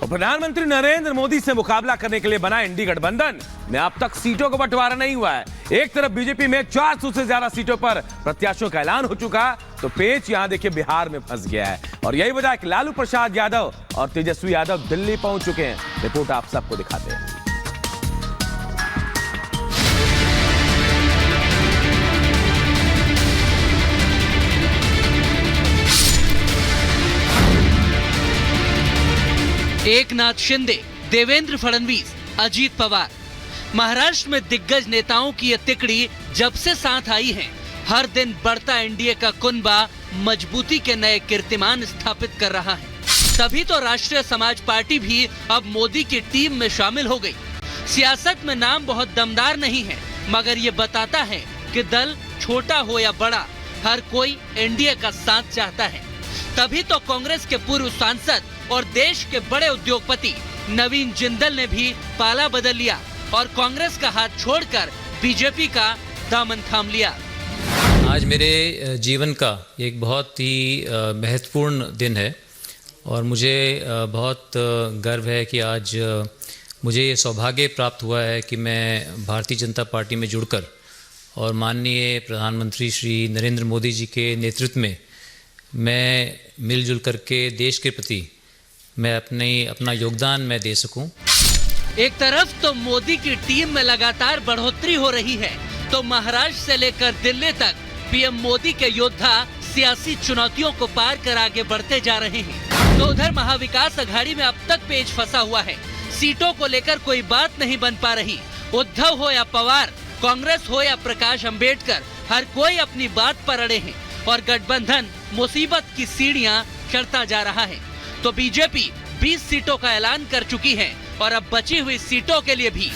और प्रधानमंत्री नरेंद्र मोदी से मुकाबला करने के लिए बना इंडी गठबंधन में अब तक सीटों का बंटवारा नहीं हुआ है। एक तरफ बीजेपी में 400 से ज्यादा सीटों पर प्रत्याशियों का ऐलान हो चुका, तो पेच यहां देखिए बिहार में फंस गया है। और यही वजह है कि लालू प्रसाद यादव और तेजस्वी यादव दिल्ली पहुंच चुके हैं। रिपोर्ट आप सबको दिखाते हैं। एकनाथ शिंदे, देवेंद्र फडणवीस, अजीत पवार, महाराष्ट्र में दिग्गज नेताओं की ये तिकड़ी जब से साथ आई है, हर दिन बढ़ता एनडीए का कुनबा मजबूती के नए कीर्तिमान स्थापित कर रहा है। तभी तो राष्ट्रीय समाज पार्टी भी अब मोदी की टीम में शामिल हो गई। सियासत में नाम बहुत दमदार नहीं है, मगर ये बताता है कि दल छोटा हो या बड़ा, हर कोई एनडीए का साथ चाहता है। तभी तो कांग्रेस के पूर्व सांसद और देश के बड़े उद्योगपति नवीन जिंदल ने भी पाला बदल लिया और कांग्रेस का हाथ छोड़कर बीजेपी का दामन थाम लिया। आज मेरे जीवन का एक बहुत ही महत्वपूर्ण दिन है और मुझे बहुत गर्व है कि आज मुझे ये सौभाग्य प्राप्त हुआ है कि मैं भारतीय जनता पार्टी में जुड़कर और माननीय प्रधानमंत्री श्री नरेंद्र मोदी जी के नेतृत्व में मैं मिलजुल करके देश के प्रति मैं अपना योगदान मैं दे सकूं। एक तरफ तो मोदी की टीम में लगातार बढ़ोतरी हो रही है, तो महाराष्ट्र से लेकर दिल्ली तक पीएम मोदी के योद्धा सियासी चुनौतियों को पार कर आगे बढ़ते जा रहे हैं। तो उधर महाविकास अघाड़ी में अब तक पेच फंसा हुआ है। सीटों को लेकर कोई बात नहीं बन पा रही। उद्धव हो या पवार, कांग्रेस हो या प्रकाश अंबेडकर, हर कोई अपनी बात पर अड़े हैं और गठबंधन मुसीबत की सीढ़ियां चढ़ता जा रहा है। तो बीजेपी 20 सीटों का ऐलान कर चुकी है और अब बची हुई सीटों के लिए भी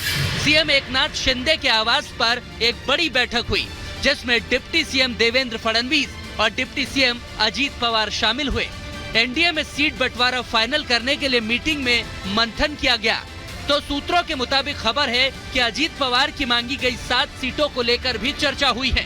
सीएम एकनाथ शिंदे के आवास पर एक बड़ी बैठक हुई, जिसमें डिप्टी सीएम देवेंद्र फडणवीस और डिप्टी सीएम अजीत पवार शामिल हुए। एनडीए में सीट बंटवारा फाइनल करने के लिए मीटिंग में मंथन किया गया। तो सूत्रों के मुताबिक खबर है कि अजीत पवार की मांगी गई 7 सीटों को लेकर भी चर्चा हुई है।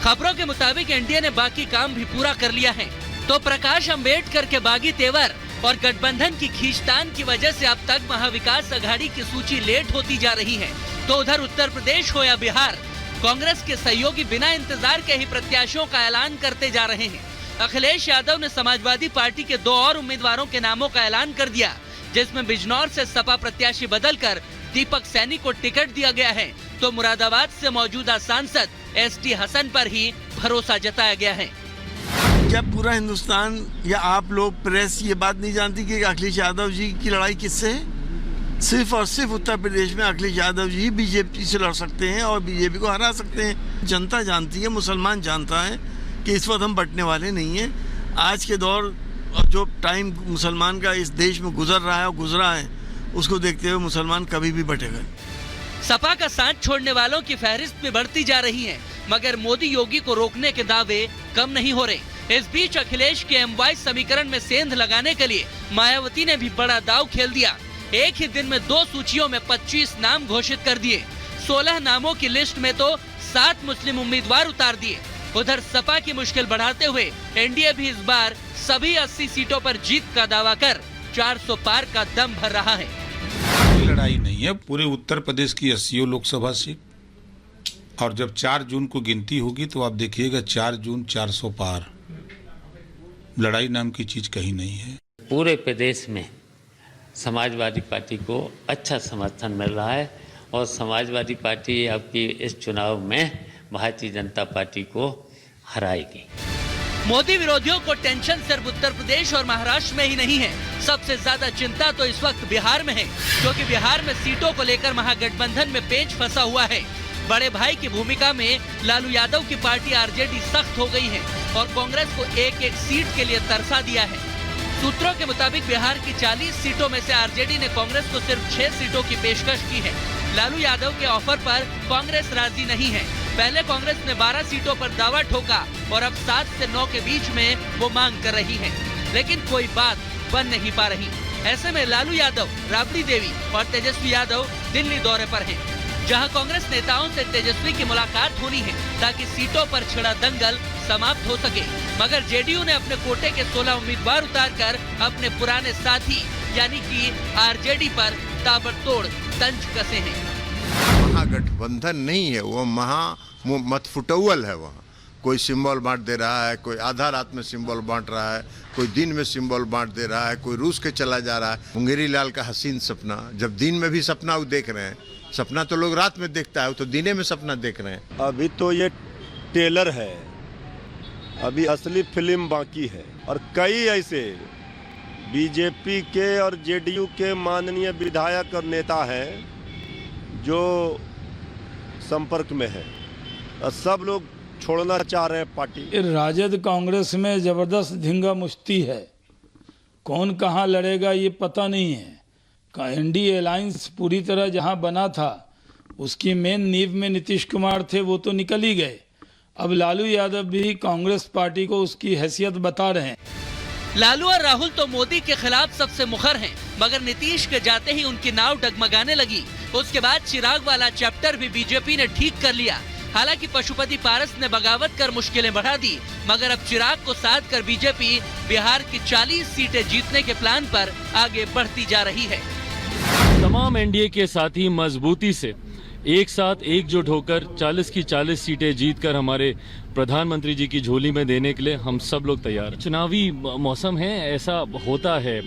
खबरों के मुताबिक एनडीए ने बाकी काम भी पूरा कर लिया है। तो प्रकाश अंबेडकर के बागी तेवर और गठबंधन की खींचतान की वजह से अब तक महाविकास अघाड़ी की सूची लेट होती जा रही है। तो उधर उत्तर प्रदेश हो या बिहार, कांग्रेस के सहयोगी बिना इंतजार के ही प्रत्याशियों का ऐलान करते जा रहे हैं। अखिलेश यादव ने समाजवादी पार्टी के 2 और उम्मीदवारों के नामों का ऐलान कर दिया, जिसमें बिजनौर से सपा प्रत्याशी बदलकर दीपक सैनी को टिकट दिया गया है। तो मुरादाबाद से मौजूदा सांसद एसटी हसन पर ही भरोसा जताया गया है। क्या पूरा हिंदुस्तान या आप लोग प्रेस ये बात नहीं जानती कि अखिलेश यादव जी की लड़ाई किससे है? सिर्फ और सिर्फ उत्तर प्रदेश में अखिलेश यादव जी बीजेपी से लड़ सकते हैं और बीजेपी को हरा सकते हैं। जनता जानती है, मुसलमान जानता है कि इस वक्त हम बंटने वाले नहीं हैं। आज के दौर और जो टाइम मुसलमान का इस देश में गुजर रहा है और गुजरा है, उसको देखते हुए मुसलमान कभी भी बटेगा। सपा का साथ छोड़ने वालों की फहरिस्त में बढ़ती जा रही है, मगर मोदी योगी को रोकने के दावे कम नहीं हो रहे। इस बीच अखिलेश के एमवाई समीकरण में सेंध लगाने के लिए मायावती ने भी बड़ा दांव खेल दिया। एक ही दिन में 2 सूचियों में 25 नाम घोषित कर दिए। 16 नामों की लिस्ट में तो 7 मुस्लिम उम्मीदवार उतार दिए। उधर सपा की मुश्किल बढ़ाते हुए एनडीए भी इस बार सभी 80 सीटों पर जीत का दावा कर 400 पार का दम भर रहा है। लड़ाई नहीं है, पूरे उत्तर प्रदेश की 80 लोकसभा सीट और जब 4 जून को गिनती होगी तो आप देखिएगा 4 जून 400 पार। लड़ाई नाम की चीज कहीं नहीं है। पूरे प्रदेश में समाजवादी पार्टी को अच्छा समर्थन मिल रहा है और समाजवादी पार्टी आपकी इस चुनाव में भारतीय जनता पार्टी को हराएगी। मोदी विरोधियों को टेंशन सिर्फ उत्तर प्रदेश और महाराष्ट्र में ही नहीं है। सबसे ज्यादा चिंता तो इस वक्त बिहार में है, क्योंकि बिहार में सीटों को लेकर महागठबंधन में पेच फंसा हुआ है। बड़े भाई की भूमिका में लालू यादव की पार्टी आरजेडी सख्त हो गई है और कांग्रेस को एक-एक सीट के लिए तरसा दिया है। सूत्रों के मुताबिक बिहार की 40 सीटों में से आरजेडी ने कांग्रेस को सिर्फ 6 सीटों की पेशकश की है। लालू यादव के ऑफर पर कांग्रेस राजी नहीं है। पहले कांग्रेस ने 12 सीटों पर दावा ठोका और अब 7 से 9 के बीच में वो मांग कर रही है, लेकिन कोई बात बन नहीं पा रही। ऐसे में लालू यादव, राबड़ी देवी और तेजस्वी यादव दिल्ली दौरे पर हैं, जहां कांग्रेस नेताओं से तेजस्वी की मुलाकात होनी है ताकि सीटों पर छिड़ा दंगल समाप्त हो सके। मगर जेडीयू ने अपने कोटे के 16 उम्मीदवार उतारकर अपने पुराने साथी यानी कि आरजेडी पर ताबड़तोड़ तंज कसे हैं। महागठबंधन नहीं है, वो मतफुटौल है। वहाँ कोई सिंबल बांट दे रहा है, कोई आधा रात में सिंबल बांट रहा है, कोई दिन में सिंबल बांट दे रहा है, कोई रूस के चला जा रहा है। मुंगेरी लाल का हसीन सपना, जब दिन में भी सपना वो देख रहे हैं। सपना तो लोग रात में देखता है, वो तो दिने में सपना देख रहे हैं। अभी तो ये टेलर है, अभी असली फिल्म बाकी है। और कई ऐसे बीजेपी के और जेडीयू के माननीय विधायक और नेता हैं जो संपर्क में है, और सब लोग छोड़ना चाह रहे हैं पार्टी। राजद कांग्रेस में जबरदस्त धींगा मुश्ती है, कौन कहाँ लड़ेगा ये पता नहीं है। एनडीए अलायंस पूरी तरह जहां बना था, उसकी मेन नींव में नीतीश कुमार थे, वो तो निकल ही गए। अब लालू यादव भी कांग्रेस पार्टी को उसकी हैसियत बता रहे हैं। लालू और राहुल तो मोदी के खिलाफ सबसे मुखर हैं, मगर नीतीश के जाते ही उनकी नाव डगमगाने लगी। उसके बाद चिराग वाला चैप्टर भी बीजेपी ने ठीक कर लिया। हालांकि पशुपति पारस ने बगावत कर मुश्किलें बढ़ा दी, मगर अब चिराग को साध कर बीजेपी बिहार की 40 सीटें जीतने के प्लान पर आगे बढ़ती जा रही है। तमाम एनडीए के साथी मजबूती से एक साथ एकजुट होकर 40 की 40 सीटें जीतकर हमारे प्रधानमंत्री जी की झोली में देने के लिए हम सब लोग तैयार हैं। चुनावी मौसम है, ऐसा होता है।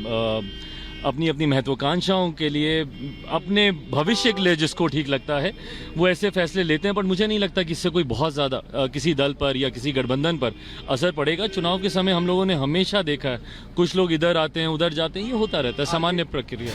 अपनी अपनी महत्वाकांक्षाओं के लिए, अपने भविष्य के लिए जिसको ठीक लगता है वो ऐसे फैसले लेते हैं। पर मुझे नहीं लगता कि इससे कोई बहुत ज़्यादा किसी दल पर या किसी गठबंधन पर असर पड़ेगा। चुनाव के समय हम लोगों ने हमेशा देखा है, कुछ लोग इधर आते हैं उधर जाते हैं, ये होता रहता है, सामान्य प्रक्रिया।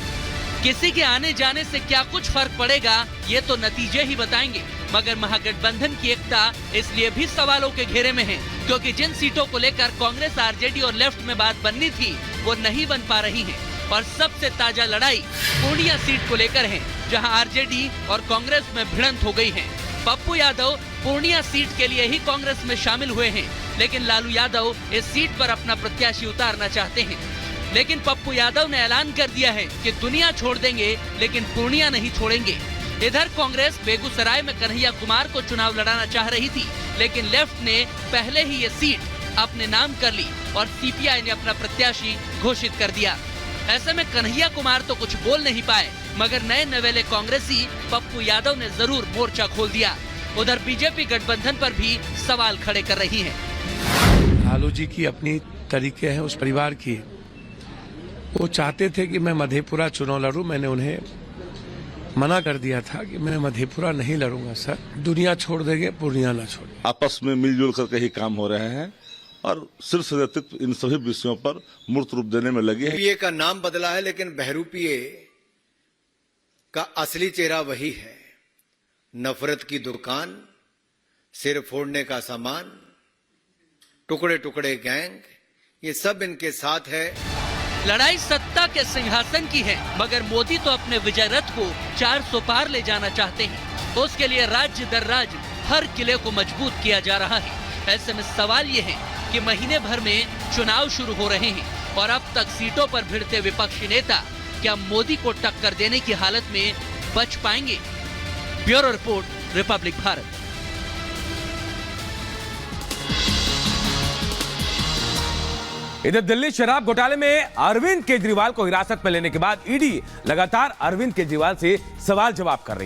किसी के आने जाने से क्या कुछ फर्क पड़ेगा ये तो नतीजे ही बताएंगे, मगर महागठबंधन की एकता इसलिए भी सवालों के घेरे में है क्योंकि जिन सीटों को लेकर कांग्रेस, आरजेडी और लेफ्ट में बात बननी थी वो नहीं बन पा रही है। और सबसे ताजा लड़ाई पूर्णिया सीट को लेकर है, जहां आरजेडी और कांग्रेस में भिड़ंत हो गई है। पप्पू यादव पूर्णिया सीट के लिए ही कांग्रेस में शामिल हुए हैं, लेकिन लालू यादव इस सीट पर अपना प्रत्याशी उतारना चाहते हैं। लेकिन पप्पू यादव ने ऐलान कर दिया है कि दुनिया छोड़ देंगे लेकिन पूर्णिया नहीं छोड़ेंगे। इधर कांग्रेस बेगूसराय में कन्हैया कुमार को चुनाव लड़ाना चाह रही थी, लेकिन लेफ्ट ने पहले ही ये सीट अपने नाम कर ली और सीपीआई ने अपना प्रत्याशी घोषित कर दिया। ऐसे में कन्हैया कुमार तो कुछ बोल नहीं पाए, मगर नए नवेले कांग्रेसी पप्पू यादव ने जरूर मोर्चा खोल दिया। उधर बीजेपी गठबंधन पर भी सवाल खड़े कर रही है। लालू जी की अपनी तरीके हैं, उस परिवार की। वो चाहते थे कि मैं मधेपुरा चुनाव लड़ूं, मैंने उन्हें मना कर दिया था कि मैं मधेपुरा नहीं लड़ूंगा सर, दुनिया छोड़ देंगे, पूर्णिया ना छोड़ेंगे। आपस में मिलजुल करके ही काम हो रहे हैं और शीर्ष नेतृत्व इन सभी विषयों पर मूर्त रूप देने में लगे हैं। पीए का नाम बदला है, लेकिन बहरूपीए का असली चेहरा वही है। नफरत की दुकान, सिर फोड़ने का सामान, टुकड़े टुकड़े गैंग, ये सब इनके साथ है। लड़ाई सत्ता के सिंहासन की है, मगर मोदी तो अपने विजय रथ को 400 पार ले जाना चाहते हैं। उसके लिए राज्य दर राज्य हर किले को मजबूत किया जा रहा है। ऐसे में सवाल ये है कि महीने भर में चुनाव शुरू हो रहे हैं और अब तक सीटों पर भिड़ते विपक्षी नेता क्या मोदी को टक्कर देने की हालत में बच पाएंगे? Bureau report, Republic Bharat. इधर दिल्ली शराब घोटाले में अरविंद केजरीवाल को हिरासत में लेने के बाद ईडी लगातार अरविंद केजरीवाल से सवाल जवाब कर रही है।